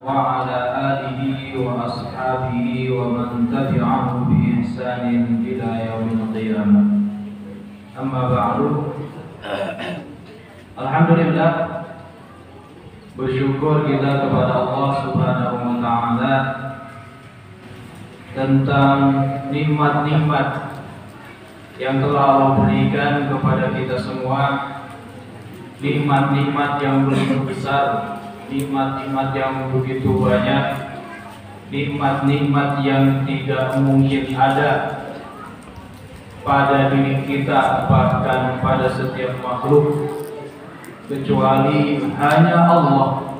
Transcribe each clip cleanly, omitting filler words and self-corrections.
وعلى آله وأصحابه ومن تبعه بإحسان إلى يوم القيامة. أما بعد, Alhamdulillah, bersyukur kita kepada Allah Subhanahu wa Ta'ala tentang nikmat-nikmat yang telah Allah berikan kepada kita semua, nikmat-nikmat yang begitu besar, nikmat-nikmat yang begitu banyak, nikmat-nikmat yang tidak mungkin ada pada diri kita, bahkan pada setiap makhluk, kecuali hanya Allah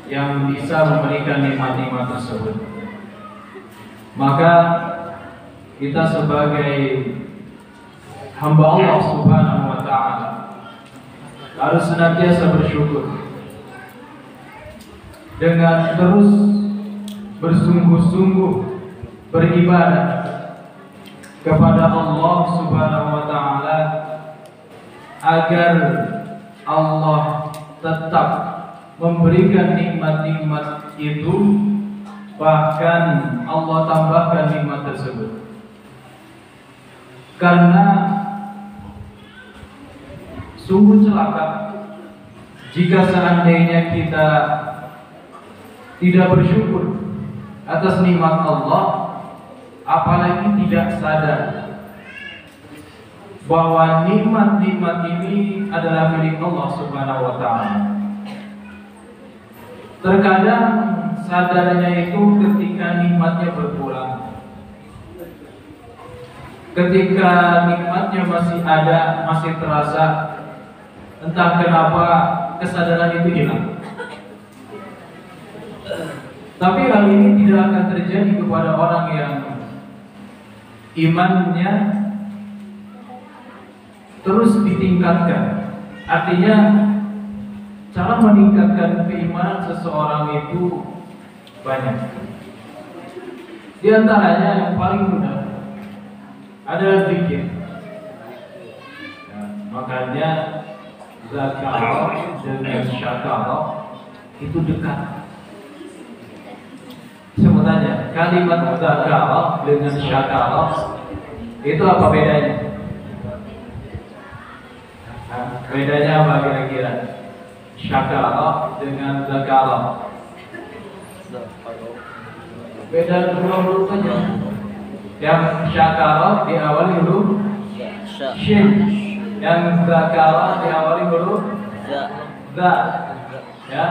yang bisa memberikan nikmat-nikmat tersebut. Maka kita sebagai hamba Allah Subhanahu wa Ta'ala harus senantiasa bersyukur dengan terus bersungguh-sungguh beribadah kepada Allah Subhanahu wa Ta'ala agar Allah tetap memberikan nikmat-nikmat itu, bahkan Allah tambahkan nikmat tersebut. Karena sungguh celaka jika seandainya kita tidak bersyukur atas nikmat Allah, apalagi tidak sadar bahwa nikmat-nikmat ini adalah milik Allah Subhanahu wa Ta'ala. Terkadang sadarnya itu ketika nikmatnya berkurang, ketika nikmatnya masih ada, masih terasa, entah kenapa kesadaran itu hilang. Tapi hal ini tidak akan terjadi kepada orang yang imannya terus ditingkatkan. Artinya, cara meningkatkan keimanan seseorang itu banyak. Di antaranya yang paling mudah adalah zikir. Makanya zakat dengan syakarah itu dekat. Sebenarnya kalimat zakarah dengan syakarah itu apa bedanya? Bedanya apa kira-kira? Syakarah dengan zakarah. Beda dua huruf saja. Yang syakarah diawali huruf shin, yang zakarah diawali huruf za. Ya.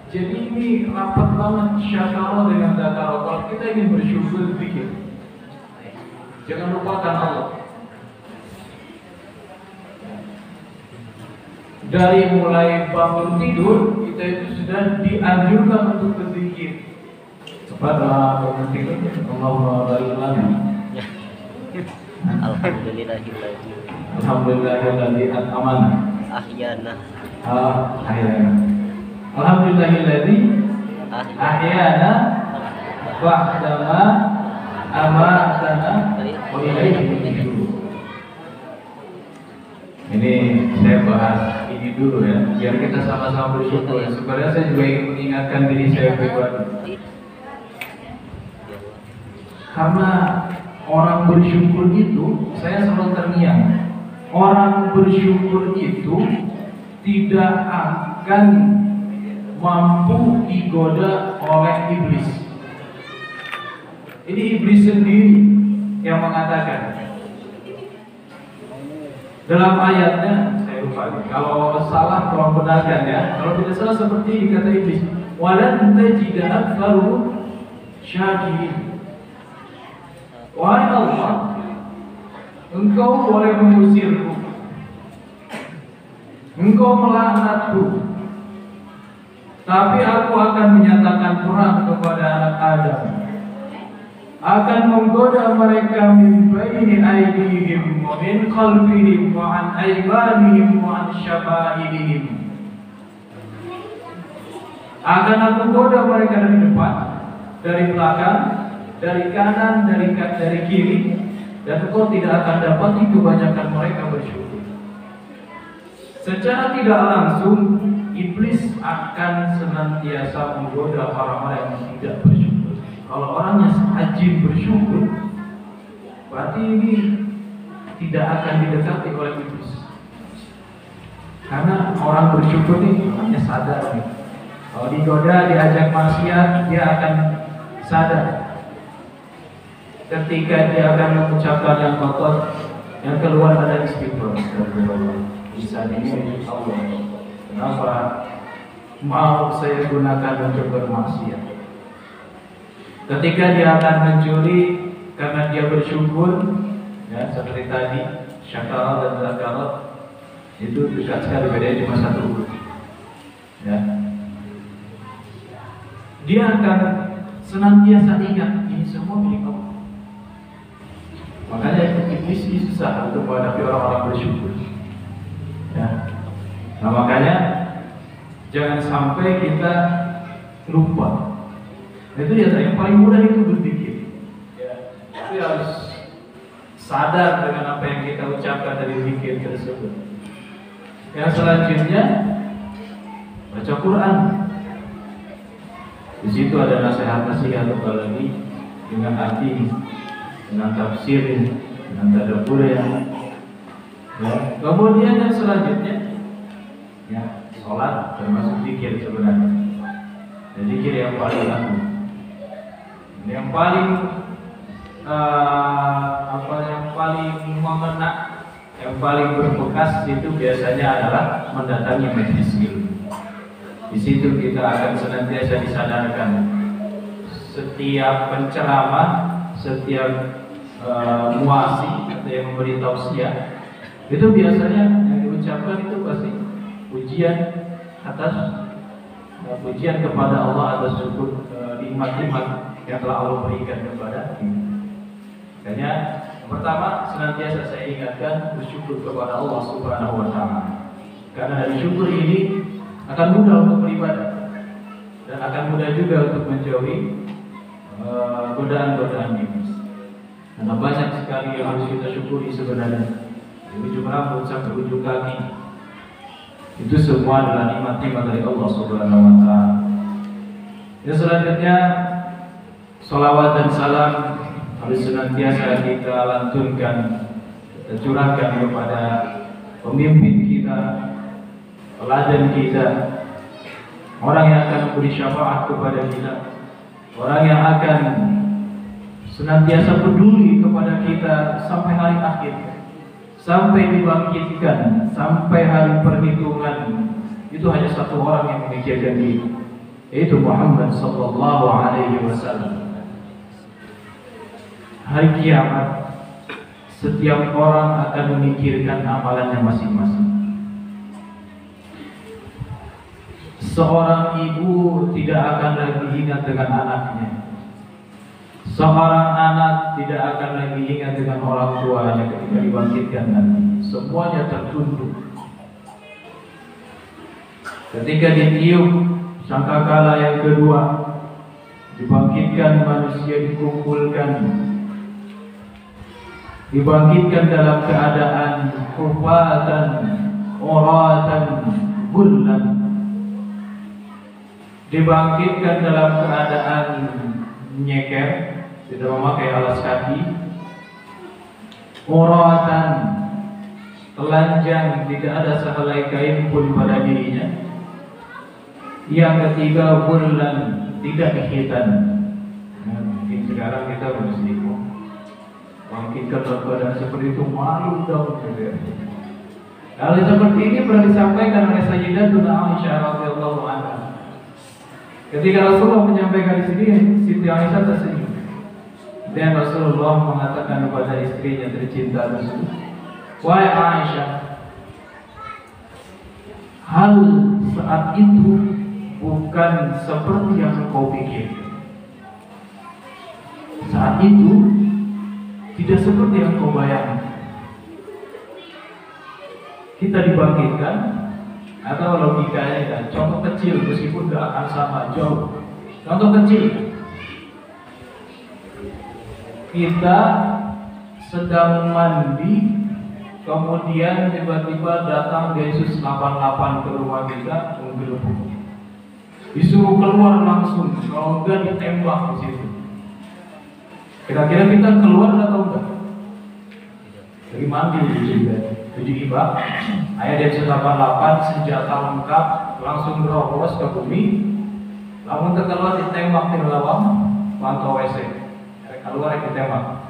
Jadi ini rapat banget syakarah dengan zakarah. Kalau kita ingin bersyukur, zikir, jangan lupakan Allah. Dari mulai bangun tidur, kita itu sudah dianjurkan untuk berzikir. Kepada bangun tidur, Allahumma barik lana. Alhamdulillahilladzi at'amana ahyana. Alhamdulillahilladzi ahyana ba'dama amatana wa ilaihi nusyur. Ini saya bahas ini dulu ya, biar kita sama-sama bersyukur. Sebenarnya saya juga ingin mengingatkan diri saya pribadi. Karena orang bersyukur itu, saya selalu terngiang, orang bersyukur itu tidak akan mampu digoda oleh iblis. Ini iblis sendiri yang mengatakan dalam ayatnya, saya lupa kalau salah tolong benarkan ya. Kalau tidak salah seperti kata iblis, walan tajida aktsaruhum syakirin. Wahai Allah, Engkau boleh mengusirku, Engkau melaknatku, tapi aku akan menyatakan perang kepada anak Adam, akan menggoda mereka min baini aydihim wa min khalfihim wa an aymanihim wa an syama'ilihim. Akan aku goda mereka dari depan, dari belakang, dari kanan, dari kiri, dan engkau tidak akan dapati kebanyakan mereka bersyukur. Secara tidak langsung iblis akan senantiasa menggoda orang-orang yang tidak bersyukur. Kalau orangnya rajin bersyukur, berarti ini tidak akan didekati oleh iblis. Karena orang bersyukur ini hanya sadar nih. Kalau digoda, diajak maksiat, dia akan sadar. Ketika dia akan mengucapkan yang kotor, yang keluar ada istighfar. Bisa ini Allah. Kenapa mau saya gunakan untuk bermaksiat? Ketika dia akan mencuri karena dia bersyukur, ya seperti tadi syakara dan zakara, itu dekat sekali, bedanya cuma satu huruf. Ya. Dia akan senantiasa ingat ini semua milik Allah. Makanya iblis susah untuk menghadapi orang-orang bersyukur. Ya. Nah makanya jangan sampai kita lupa. Itu ya yang paling mudah itu berpikir. Ya. Tapi harus sadar dengan apa yang kita ucapkan dari zikir tersebut. Yang selanjutnya baca Quran. Di situ ada nasihat-nasihat apalagi dengan arti, dengan tafsir, dengan tadabbur ya. Kemudian yang selanjutnya ya sholat termasuk zikir sebenarnya. Dan zikir yang paling laku, yang paling yang paling mengena, yang paling berbekas itu biasanya adalah mendatangi majelis ilmu. Di situ kita akan senantiasa disadarkan. Setiap penceramah, setiap muasi atau yang memberi tausiah, itu biasanya yang diucapkan itu pasti pujian atas pujian kepada Allah atas syukur nikmat-nikmat yang telah Allah berikan kepada kita. Makanya pertama senantiasa saya ingatkan bersyukur kepada Allah Subhanahu wa taala. Karena dari syukur ini akan mudah untuk beribadah dan akan mudah juga untuk menjauhi godaan-godaan iblis. Karena banyak sekali yang harus kita syukuri sebenarnya. Dari ujung rambut sampai ujung kaki, itu semua adalah nikmat-nikmat dari Allah Subhanahu wa taala. Yang selanjutnya salawat dan salam harus senantiasa kita lantunkan, kita curahkan kepada pemimpin kita, teladan kita, orang yang akan memberi syafaat kepada kita, orang yang akan senantiasa peduli kepada kita sampai hari akhir, sampai dibangkitkan, sampai hari perhitungan. Itu hanya satu orang yang memikirkan kita, yaitu Muhammad sallallahu alaihi wasallam. Hari kiamat, setiap orang akan memikirkan amalannya masing-masing. Seorang ibu tidak akan lagi ingat dengan anaknya. Seorang anak tidak akan lagi ingat dengan orang tuanya ketika dibangkitkan nanti. Semuanya tertunduk. Ketika ditiup sangkakala yang kedua, dibangkitkan manusia, dikumpulkan, dibangkitkan dalam keadaan hufatan, uratan, gullan, dibangkitkan dalam keadaan nyeker, tidak memakai alas kaki, uratan, telanjang, tidak ada sehelai kain pun pada dirinya. Yang ketiga, gullan, tidak dihitan. Mungkin sekarang kita mesti bangkitkan dalam keadaan seperti itu, malu dong. Hal seperti ini pernah disampaikan oleh Sayyidatuna Aisyah radhiyallahu anha. Ketika Rasulullah menyampaikan di sini, Siti Aisyah tersenyum. Dan Rasulullah mengatakan kepada istrinya tercinta tersebut, "Wahai Aisyah, hal saat itu bukan seperti yang kau pikir. Saat itu tidak seperti yang kau bayangkan. Kita dibangkitkan, atau logikanya kan, contoh kecil meskipun tidak akan sama jauh. Contoh kecil, kita sedang mandi, kemudian tiba-tiba datang Densus 88 ke rumah kita menggerebek. Disuruh keluar langsung, kalau enggak ditembak di situ. Kira-kira kita keluar atau enggak? Lagi mandi juga. Tujuh ibak, ayah Densus 88 senjata lengkap, langsung berobos ke bumi. Lamun keluar ditembak di lawang, pantau WC. Keluar ditembak.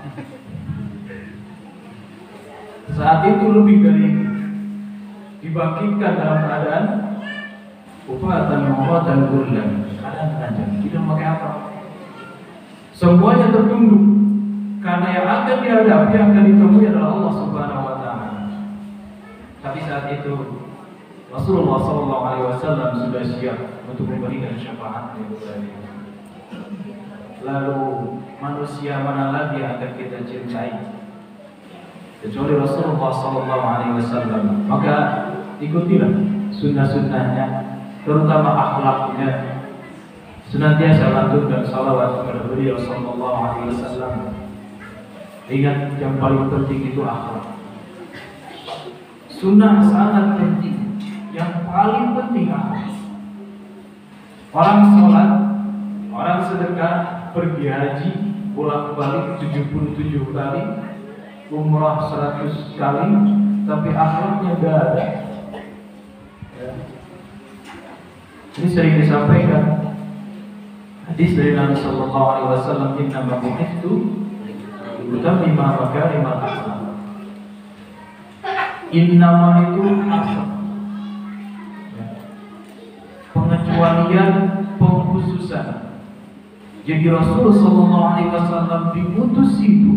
Saat itu lebih dari dibangkitkan dalam keadaan upatan dan gurlan, keadaan telanjang, tidak pakai apa. Semuanya tertunduk karena yang akan dihadapi, yang akan ditemui adalah Allah Subhanahu wa Ta'ala. Tapi saat itu Rasulullah SAW sudah siap untuk memberikan syafaat yang tadi. Lalu manusia mana lagi yang akan kita cintai kecuali Rasulullah SAW? Maka ikutilah sunnah-sunnahnya, terutama akhlaknya. Senantiasa lantunkan salawat kepada beliau Sallallahu Alaihi Wasallam. Ingat, yang paling penting itu akhlak. Sunnah sangat penting. Yang paling penting akhlak. Orang sholat, orang sedekah, pergi haji, pulang balik 77 kali, umrah 100 kali, tapi akhlaknya gak ada. Ini sering disampaikan. Hadis dari Nabi Sallallahu Alaihi Wasallam, Inna ma'bu'iftu utammima makarimal akhlaq. Innama itu akhlak, pengecualian, pengkhususan. Jadi Rasulullah Sallallahu Alaihi Wasallam diutus itu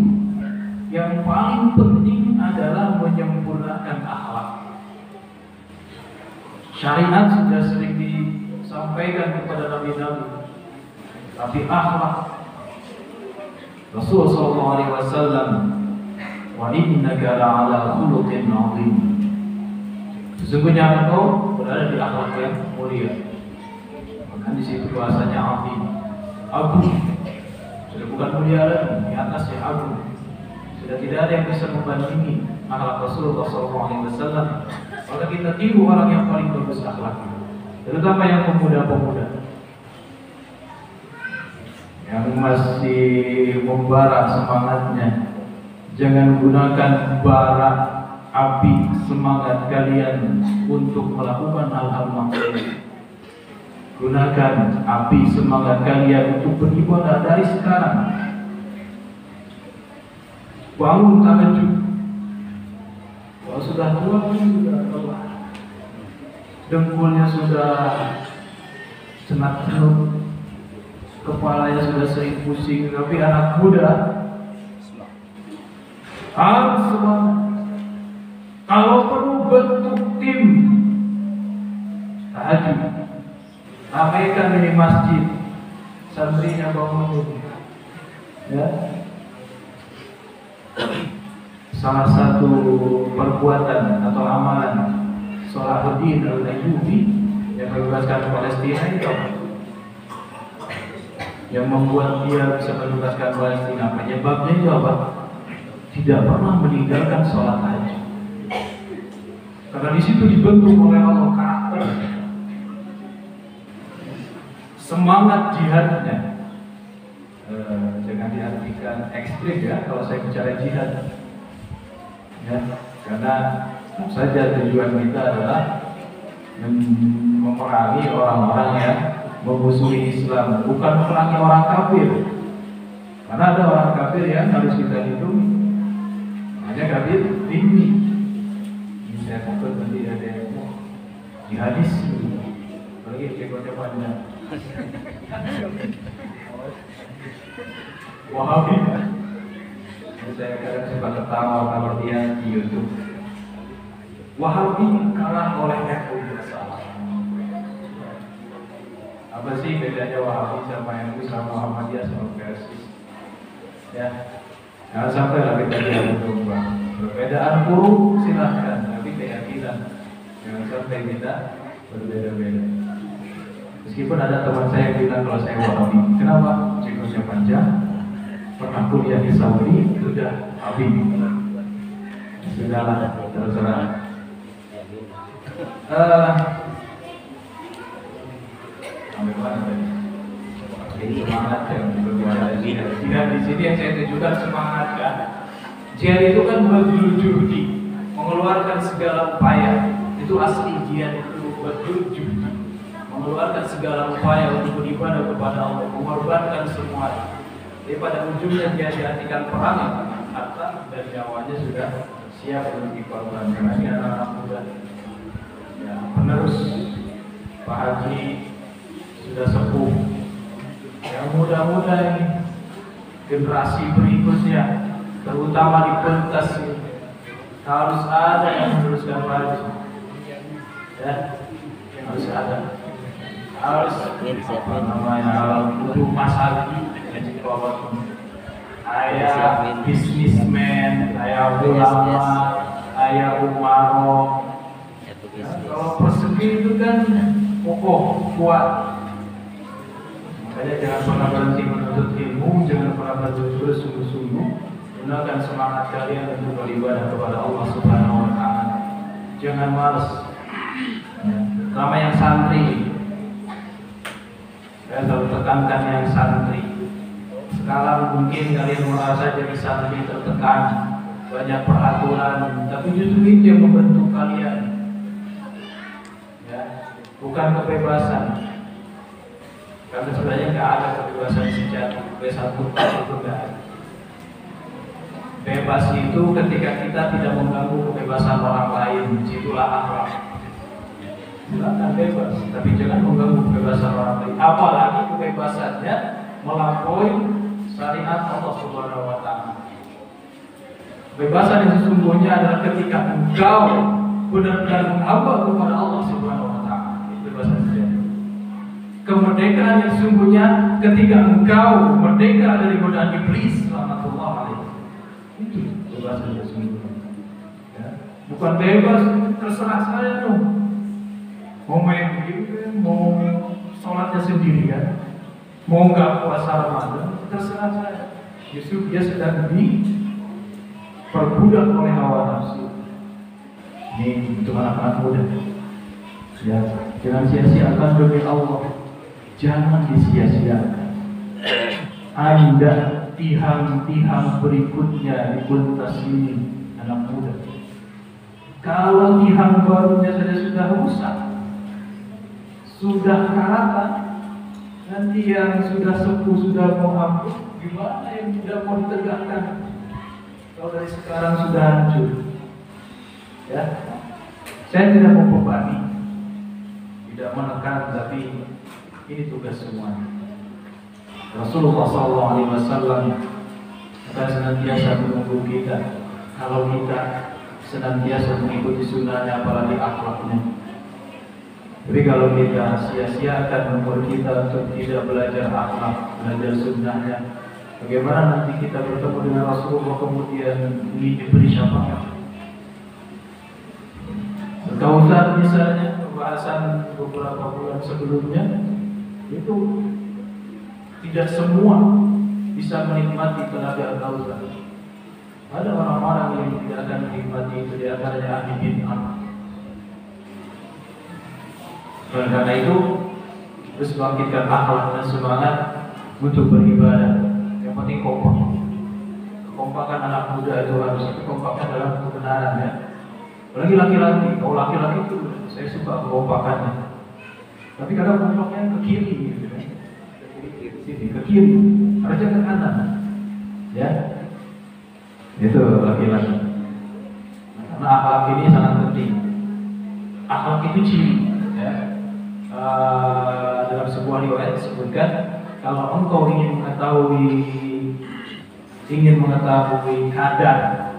yang paling penting adalah menyempurnakan akhlak. Syariat sudah sering disampaikan kepada nabi-nabi, tapi akhlak Rasulullah SAW, wa innaka la'ala khuluqin 'azim. Sesungguhnya engkau berada di akhlak yang mulia. Maka di situ bahasanya azim, agung. Sudah bukan mulia lagi, di atas yang agung. Sudah tidak ada yang bisa membandingi akhlak Rasulullah SAW. Maka kita tiru orang yang paling bagus akhlaknya, terutama yang pemuda-pemuda yang masih membara semangatnya. Jangan gunakan bara api semangat kalian untuk melakukan hal-hal maksiat. Gunakan api semangat kalian untuk beribadah dari sekarang. Bangun tahajud. Kalau sudah tua sudah lelah, dengkulnya sudah senat-senut, kepalanya sudah sering pusing. Tapi anak muda harus semangat. Kalau perlu bentuk tim tahajud, ramaikan ini masjid, santrinya bangun. Ya, salah satu perbuatan atau amalan Salahuddin Al-Ayyubi yang membebaskan Palestina itu, yang membuat dia bisa membebaskan Palestina, penyebabnya itu apa? Tidak pernah meninggalkan sholat tahajud. Karena di situ dibentuk oleh Allah karakter, semangat jihadnya. Jangan diartikan ekstrim ya kalau saya bicara jihad. Ya, karena saja tujuan kita adalah memerangi orang-orang yang memusuhi Islam, bukan memerangi orang kafir. Karena ada orang kafir yang harus kita lindungi. Hanya kafir ini. Saya takut nanti ada yang mau jihadis, apalagi cekotnya panjang. Wahabi. Saya kadang suka ketawa kalau dia di YouTube. Wahabi kalah oleh NU bersalah. Apa sih bedanya Wahabi sama NU sama Muhammadiyah sama Persis? Ya, jangan sampai lah kita diadu domba. Perbedaan buruk silahkan, tapi keyakinan jangan sampai kita berbeda-beda. Meskipun ada teman saya yang bilang kalau saya Wahabi, kenapa? Cikosnya panjang, pernah kuliah di Saudi, sudah Habib. Sudahlah, terserah. Sampai mana tadi? Jadi semangat yang berbuat. Tidak di sini yang saya tunjukkan semangat kan. Jihad itu kan berjuhdi, mengeluarkan segala upaya. Itu asli jihad itu berjuhdi, mengeluarkan segala upaya untuk beribadah kepada Allah, mengorbankan semuanya. Jadi pada ujungnya dia dihentikan perang ya, harta dan nyawanya sudah siap untuk dikorbankan. Karena ini anak-anak muda, ya, penerus Pak Haji sudah sepuh. Yang muda-muda ini, generasi berikutnya, terutama di pentas ini, harus ada yang meneruskan Pak Haji. Ya, harus ada. Harus apa namanya, untuk Mas Haji. Ayah bisnismen, ayah ulama, ayah umaro. Kalau persegi itu kan kokoh, kuat. Makanya jangan pernah berhenti menuntut ilmu, jangan pernah berhenti bersungguh-sungguh. Gunakan semangat kalian untuk beribadah kepada Allah Subhanahu Wa Taala. Jangan malas. Terutama yang santri. Saya selalu tekankan yang santri. Sekarang mungkin kalian merasa jadi santri tertekan, banyak peraturan, tapi justru itu yang membentuk kalian. Ya, bukan kebebasan. Karena sebenarnya nggak ada kebebasan sejati, kebebasan total itu nggak ada. Bebas itu ketika kita tidak mengganggu kebebasan orang lain, situlah akhlak. Silakan bebas, tapi jangan mengganggu kebebasan orang lain. Apalagi kebebasannya melampaui syariat Allah Subhanahu Wa Taala. Kebebasan yang sesungguhnya adalah ketika engkau benar-benar menghamba kepada Allah Subhanahu Wa Taala. Itu kebebasan sejati. Kemerdekaan yang sesungguhnya ketika engkau merdeka dari godaan iblis, laknatullah alaihi. Itu kebebasan yang sesungguhnya. Ya. Bukan bebas terserah saya dong. Mau main game, mau sholatnya sendirian, mau nggak puasa Ramadan, terserah saya. Justru dia sedang diperbudak oleh hawa nafsu. Ini untuk anak-anak muda. Ya, jangan sia-siakan demi Allah. Jangan disia-siakan. Anda tihang-tihang berikutnya di pentas ini, anak muda. Kalau tihang barunya saja sudah rusak, sudah karatan, nanti yang sudah sepuh, sudah mau ampuh, gimana yang sudah mau ditegakkan? Kalau dari sekarang sudah hancur. Ya, saya tidak membebani, tidak menekan, tapi ini tugas semuanya. Rasulullah SAW akan senantiasa menunggu kita. Kalau kita senantiasa mengikuti sunnahnya, apalagi akhlaknya. Tapi kalau kita sia-siakan umur kita untuk tidak belajar akhlak, belajar sunnahnya, bagaimana nanti kita bertemu dengan Rasulullah kemudian ingin diberi syafaat? Kautsar misalnya, pembahasan beberapa bulan sebelumnya, itu tidak semua bisa menikmati tenaga kautsar. Ada orang-orang yang tidak akan menikmati itu, di antaranya ahli bid'ah. Dan karena itu terus bangkitkan akhlak dan semangat untuk beribadah. Yang penting kompak. Kekompakan anak muda itu harus kekompakan dalam kebenaran ya. Apalagi laki-laki. Kalau laki-laki itu saya suka kekompakannya. Tapi kadang kompaknya ke kiri gitu ya. Ke kiri, harusnya ke kanan. Ya. Itu laki-laki. Karena akhlak ini sangat penting. Akhlak itu ciri ya. Dalam sebuah riwayat disebutkan kalau engkau ingin mengetahui kadar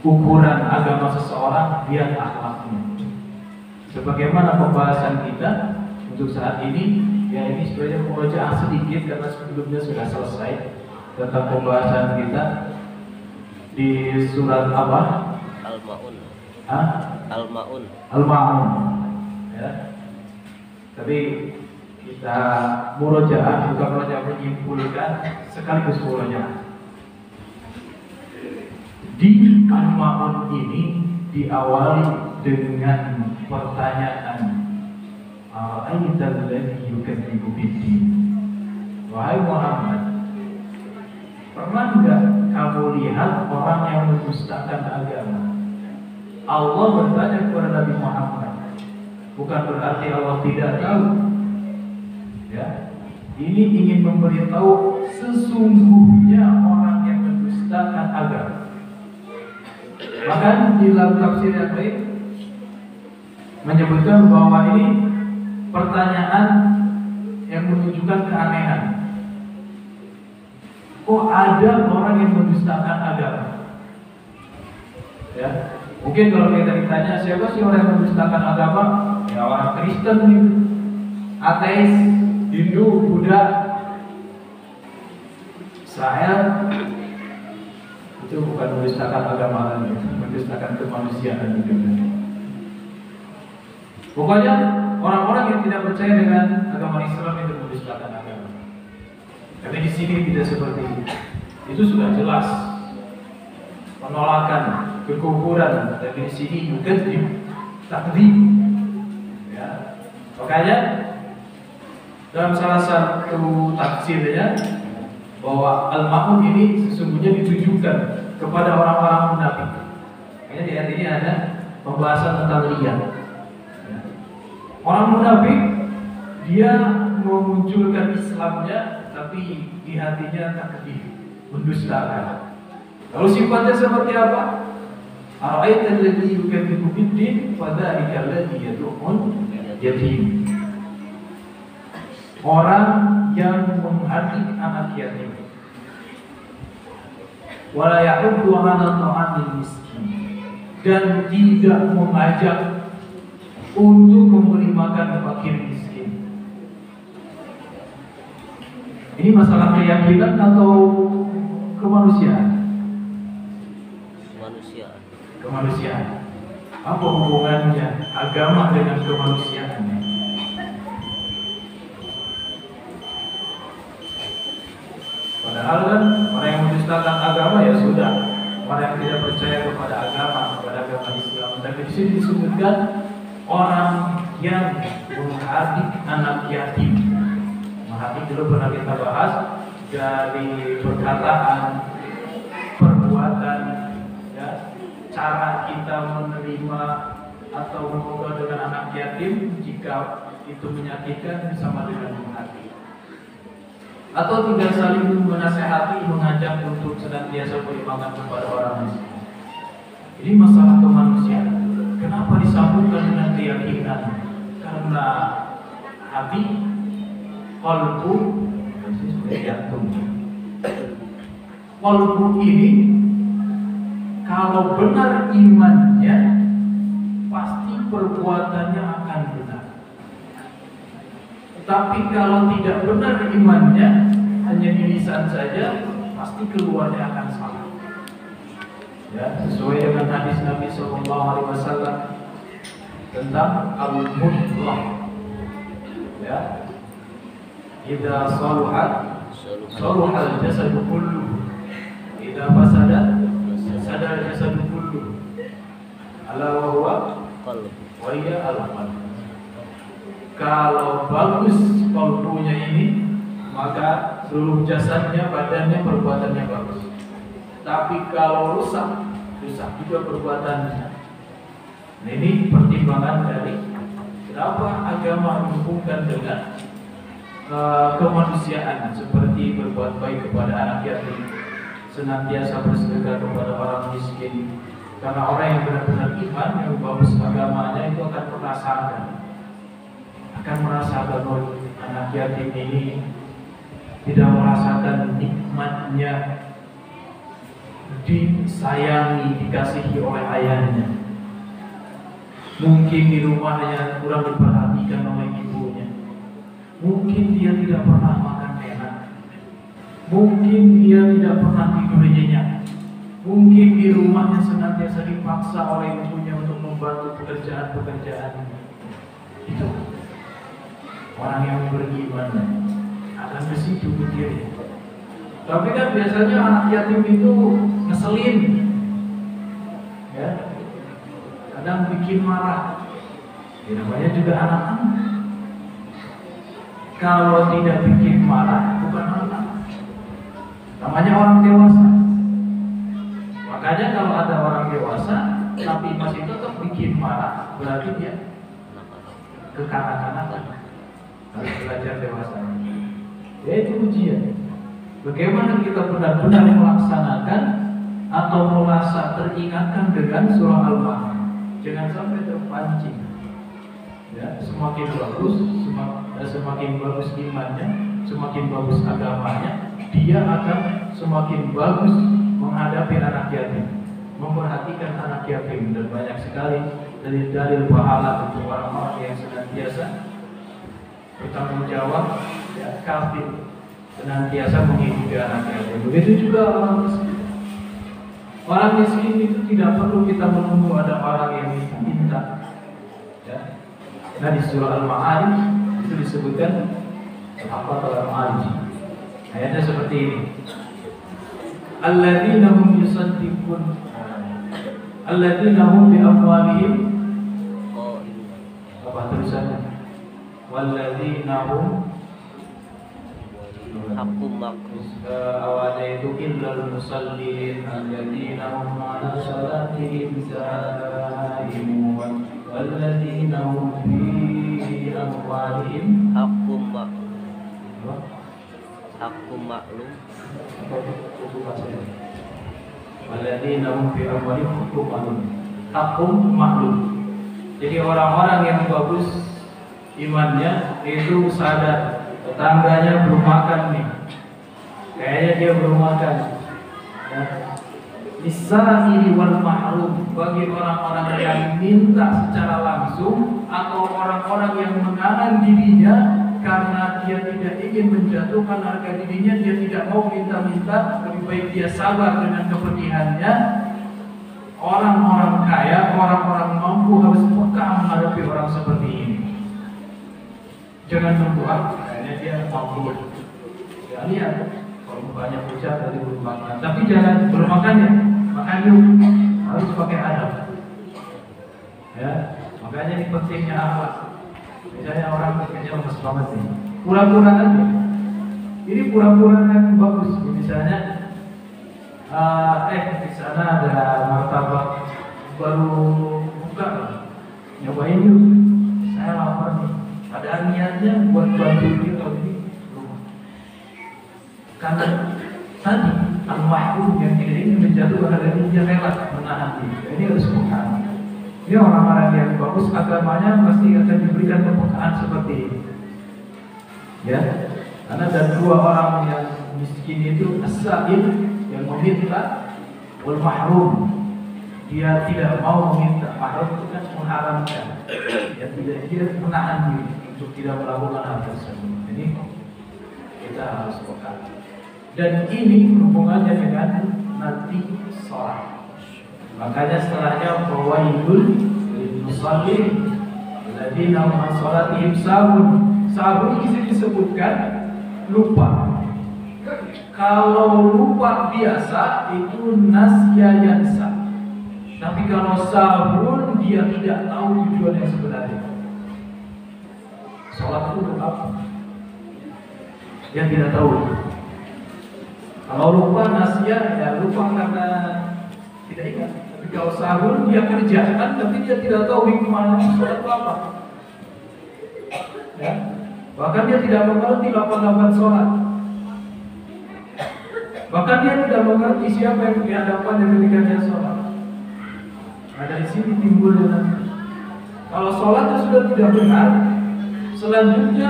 ukuran agama seseorang, lihat akhlaknya. Sebagaimana pembahasan kita untuk saat ini, ya ini sebenarnya pengucapan sedikit karena sebelumnya sudah selesai tentang pembahasan kita di surat apa? Al-Maun. Al-Maun. Al-Maun. Ya. Tapi kita murojaah, bukan murojaah menyimpulkan, sekaligus murojaah. Di Al-Ma'un ini diawali dengan pertanyaan, Ara'aital ladzi yukadzibu bid-din. Wahai Muhammad, pernah enggak kamu lihat orang yang mendustakan agama? Allah bertanya kepada Nabi Muhammad. Bukan berarti Allah tidak tahu. Ya. Ini ingin memberitahu sesungguhnya orang yang mendustakan agama. Bahkan di dalam tafsir yang lain menyebutkan bahwa ini pertanyaan yang menunjukkan keanehan. Kok ada orang yang mendustakan agama? Ya, mungkin kalau kita ditanya siapa sih orang yang mendustakan agama? Ya orang Kristen gitu, ateis, Hindu, Buddha, Israel. Itu bukan mendustakan agama lagi, mendustakan kemanusiaan juga. Pokoknya orang-orang yang tidak percaya dengan agama Islam itu mendustakan agama. Tapi di sini tidak seperti itu. Itu sudah jelas penolakan, kekufuran. Tapi di sini juga takdzib. Ya. Makanya dalam salah satu tafsirnya bahwa Al-Ma'un ini sesungguhnya ditujukan kepada orang-orang munafik. Makanya di ayat ini ada pembahasan tentang riya. Orang munafik dia memunculkan Islamnya, tapi di hatinya takdzib, mendustakan. Lalu sifatnya seperti apa? Ara'aital ladzi yukadzibu bid-din fadzalika alladzi yad'un yatim. Orang yang menghadik anak yatim, wala yahuddu 'ala ta'amil miskin, dan tidak mengajak untuk memberi makan fakir miskin. Ini masalah keyakinan atau kemanusiaan? Kemanusiaan. Kemanusiaan. Apa hubungannya agama dengan kemanusiaan? Padahal kan orang yang mendustakan agama ya sudah, orang yang tidak percaya kepada agama Islam. Dan di sini disebutkan orang yang menghadik anak yatim. Menghadik dulu pernah kita bahas dari perkataan, perbuatan, ya, cara kita menerima atau mengobrol dengan anak yatim. Jika itu menyakitkan sama dengan menghadik. Atau tidak saling menasehati, mengajak untuk senantiasa beribadah kepada orang miskin. Ini masalah kemanusiaan. Kenapa disambungkan dengan keyakinan? Karena hati, qalbu, jantung. Qalbu ini kalau benar imannya, pasti perbuatannya akan benar. Tapi kalau tidak benar imannya, hanya di lisan saja, pasti keluarnya akan salah. Ya, sesuai dengan hadis Nabi SAW tentang al-mudghah. Ya, idza saluhat saluha al-jasadu kulluh, idza fasada fasada al-jasadu kulluh. Ala wa huwa qalb wa hiya al-qalb. Kalau bagus qalbunya ini, maka seluruh jasadnya, badannya, perbuatannya bagus. Tapi kalau rusak juga perbuatannya. Nah, ini pertimbangan dari kenapa agama menghubungkan dengan kemanusiaan, seperti berbuat baik kepada anak yatim, senantiasa bersedekah kepada orang miskin. Karena orang yang benar-benar iman, yang bagus agamanya itu akan merasakan anak yatim ini tidak merasakan nikmatnya disayangi, dikasihi oleh ayahnya. Mungkin di rumahnya kurang diperhatikan oleh ibunya. Mungkin dia tidak pernah makan enak. Mungkin dia tidak pernah tidur nyenyak. Mungkin di rumahnya senantiasa dipaksa oleh ibunya untuk membantu pekerjaan-pekerjaan. Itu orang yang beriman akan ke situ pikirnya. Tapi kan biasanya anak yatim itu ngeselin, ya, kadang bikin marah. Ya, namanya juga anak-anak. Kalau tidak bikin marah bukan anak, namanya orang dewasa. Makanya kalau ada orang dewasa tapi masih tetap bikin marah, berarti dia kekanak-kanakan. Harus belajar dewasa. Yaitu ujian. Bagaimana kita benar-benar melaksanakan atau merasa teringatkan dengan surah Al-Ma'arij. Jangan sampai terpancing. Ya, semakin bagus imannya, semakin bagus agamanya, dia akan semakin bagus menghadapi anak yatim, memperhatikan anak yatim. Dan banyak sekali dari dalil pahala untuk orang-orang yang senantiasa bertanggung jawab, ya, kafir, senantiasa menghidupi anak yatim. Begitu juga orang miskin. Orang miskin itu tidak perlu kita menunggu ada orang yang minta. Ya. Nah, di surah Al-Ma'arij itu disebutkan apa Al-Ma'arij. Ayatnya seperti ini. Alladzina hum yusaddiqun. Alladzina hum bi amwalihim. Apa tulisannya? Walladzina hum hakum makrus. Awalnya itu illal musallin alladzina hum ala salatihim daimun walladzina hum fi amwalihim Hakum maklum. Walladzina hum fi amwalihim hakum maklum. Jadi orang-orang yang bagus imannya itu sadar tetangganya belum makan nih, kayaknya dia belum makan. Lisa'ili wal mahrum, bagi orang-orang yang minta secara langsung atau orang-orang yang menahan dirinya karena dia tidak ingin menjatuhkan harga dirinya, dia tidak mau minta-minta, lebih baik dia sabar dengan kepedihannya. Orang-orang kaya, orang-orang mampu harus peka menghadapi orang seperti ini. Jangan nunggu kayaknya dia mampu. Ya, lihat kalau banyak ucap dari belum makan, tapi jangan belum makan ya, makan yuk, harus pakai adab. Ya, makanya ini pentingnya akhlak. Misalnya orang kayaknya lemes banget nih, pura-pura aja. Ini pura-pura yang bagus. Misalnya, di sana ada martabak baru buka, nyobain yuk. Saya lapar nih. Padahal niatnya buat bantu dia kalau ini rumah. Karena tadi al-mahrum yang tidak ingin menjatuhkan harga diri, dia rela menahan diri. Ini harus pekaan. Ini orang-orang yang bagus agamanya pasti akan diberikan kepekaan seperti ini. Ya, karena ada dua orang yang miskin itu as-sa'il yang meminta, wal mahrum dia tidak mau meminta. Mahrum itu kan mengharamkan. Ya, dia menahan diri untuk tidak melakukan hal tersebut. Jadi kita harus peka. Dan ini hubungannya dengan nanti sholat. Makanya setelahnya fawailul lil musallin alladzina hum an sholatihim sahun. Sahun ini disebutkan lupa. Kalau lupa biasa itu nasya yansa. Tapi kalau sahun dia tidak tahu tujuan yang sebenarnya. Sholat itu untuk apa? Dia tidak tahu. Kalau lupa nasya, ya lupa karena tidak ingat. Tapi kalau sahur dia kerjakan, tapi dia tidak tahu hikmahnya sholat itu apa. Ya. Bahkan dia tidak mengerti lapan-lapan sholat. Bahkan dia tidak mengerti siapa yang di hadapannya ketika dia sholat. Nah, dari sini timbul nanti. Kalau sholatnya sudah tidak benar, selanjutnya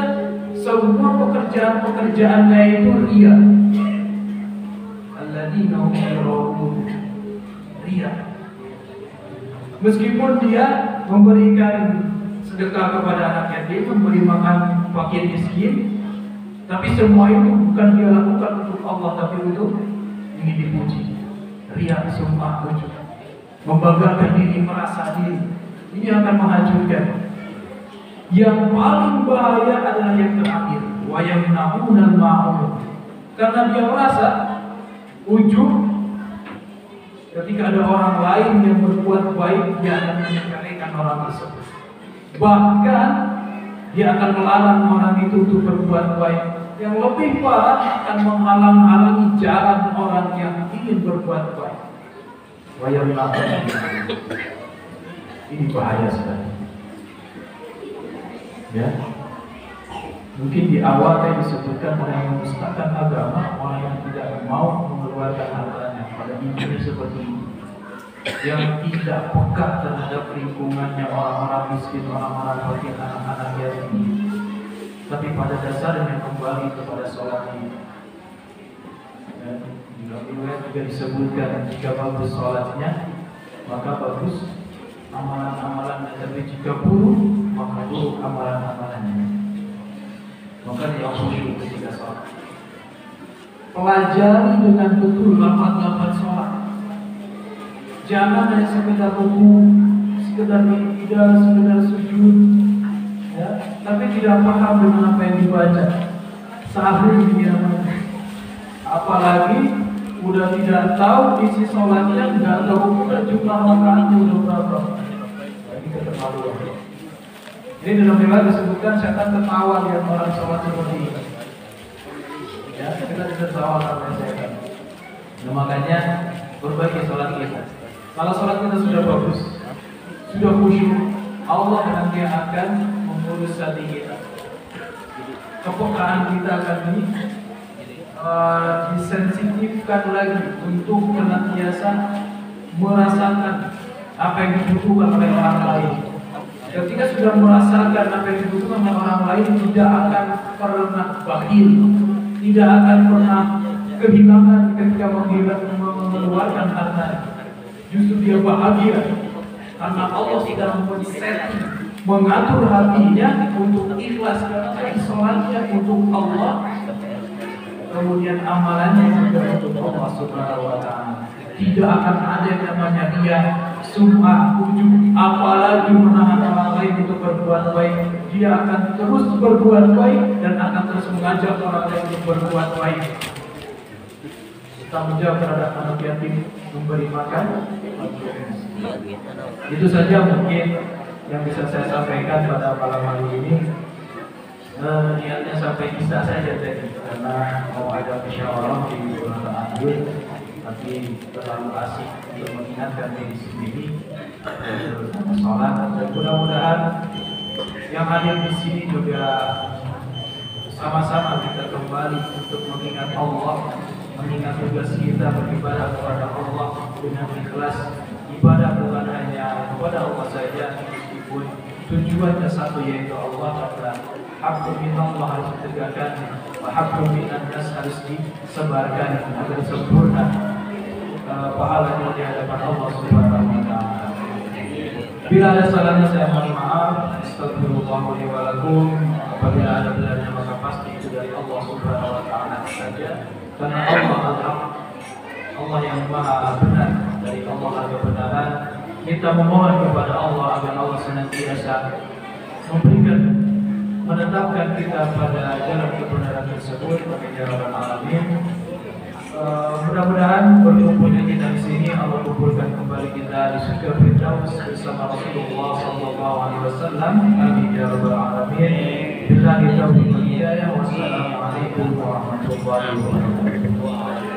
semua pekerjaan-pekerjaannya itu riya. Alladzina hum yura'un. Riya. Meskipun dia memberikan sedekah kepada anak yatim, memberi makan fakir miskin, tapi semua itu bukan dia lakukan untuk Allah, tapi untuk ingin dipuji. Riya, sum'ah, ujub. Membanggakan diri, merasa diri. Ini akan menghancurkan. Yang paling bahaya adalah yang terakhir, wa yamna'unal ma'un. Karena dia merasa ujub Ketika ada orang lain yang berbuat baik, dia akan menyepelekan orang tersebut. Bahkan dia akan melarang orang itu untuk berbuat baik. Yang lebih parah, akan menghalang-halangi jalan orang yang ingin berbuat baik. Ini bahaya sekali. Ya, mungkin di awal saya disebutkan orang yang mendustakan agama, orang yang tidak mau mengeluarkan hartanya. Pada intinya seperti ini, yang tidak peka terhadap lingkungannya, orang-orang miskin, orang-orang fakir, anak-anak yatim. Tapi pada dasarnya kembali kepada sholat ini. Di dalam riwayat juga disebutkan, jika bagus sholatnya, maka bagus amalan-amalannya. Tapi jika buruk, maka buruk amalan-amalannya. Maka dia khusyuk ketika sholat. Pelajari dengan betul lafaz-lafaz sholat. Jangan hanya sekedar ruku, sekedar ibadah, sekedar sujud, ya, tapi tidak paham dengan apa yang dibaca. Sahih dia, apalagi udah tidak tahu isi sholatnya, nggak tahu juga jumlah rakaatnya udah berapa. Ini keterlaluan. Ini dalam riwayat disebutkan setan tertawa lihat orang sholat seperti ini. Ya, kita tertawa karena setan. Nah, makanya perbaiki sholat kita. Kalau sholat kita sudah bagus, sudah khusyuk, Allah nanti akan mengurus hati kita. Kepekaan kita akan disensitifkan lagi untuk senantiasa merasakan apa yang dibutuhkan oleh orang lain. Ketika sudah merasakan apa yang dibutuhkan oleh orang lain, tidak akan pernah bakhil, tidak akan pernah kehilangan ketika mengeluarkan harta. Justru dia bahagia karena Allah sedang men-setting, mengatur hatinya untuk ikhlas dan sholatnya untuk Allah, kemudian amalannya juga untuk Allah Subhanahu wa Ta'ala. Tidak akan ada yang namanya dia sum'ah, ujub, apalagi menahan orang lain untuk berbuat baik. Dia akan terus berbuat baik dan akan terus mengajak orang lain untuk berbuat baik. Tanggung jawab terhadap anak yatim, memberi makan. Itu saja mungkin yang bisa saya sampaikan pada malam hari ini. Niatnya sampai bisa saja tadi karena mau ada musyawarah di bulan Akhir, tapi terlalu asik untuk mengingatkan diri sendiri sholat. Dan mudah-mudahan yang hadir di sini juga sama-sama kita kembali untuk mengingat Allah, mengingat tugas kita beribadah kepada Allah dengan ikhlas. Ibadah bukan hanya kepada Allah saja, meskipun tujuannya satu, yaitu Allah. Karena haqqu minallah harus ditegakkan, wa haqqu minan nas harus disebarkan agar sempurna pahalanya di hadapan Allah Subhanahu wa Ta'ala. Bila ada salahnya saya mohon maaf. Astagfirullah li wa lakum. Apabila ada benarnya maka pasti itu dari Allah Subhanahu wa Ta'ala saja. Karena Allah Al-Haq, Allah yang Maha benar, dari Allah ada kebenaran. Kita memohon kepada Allah agar Allah senantiasa memberikan, menetapkan kita pada jalan kebenaran tersebut. Amin ya rabbal alamin. Mudah-mudahan berkumpulnya kita di sini Allah kumpulkan kembali kita di surga Firdaus bersama Rasulullah sallallahu alaihi wasallam. Amin ya rabbal alamin. Billahi taufiq wal hidayah. Wassalamualaikum warahmatullahi wabarakatuh.